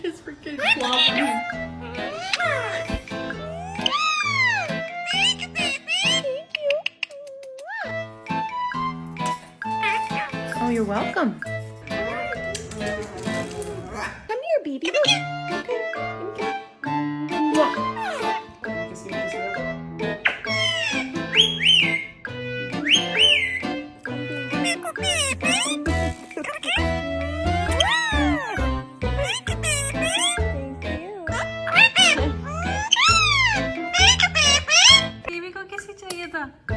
His freaking slobbering. Oh, you're welcome. Come here, baby. Okay. Baby को किसी चाहिए था?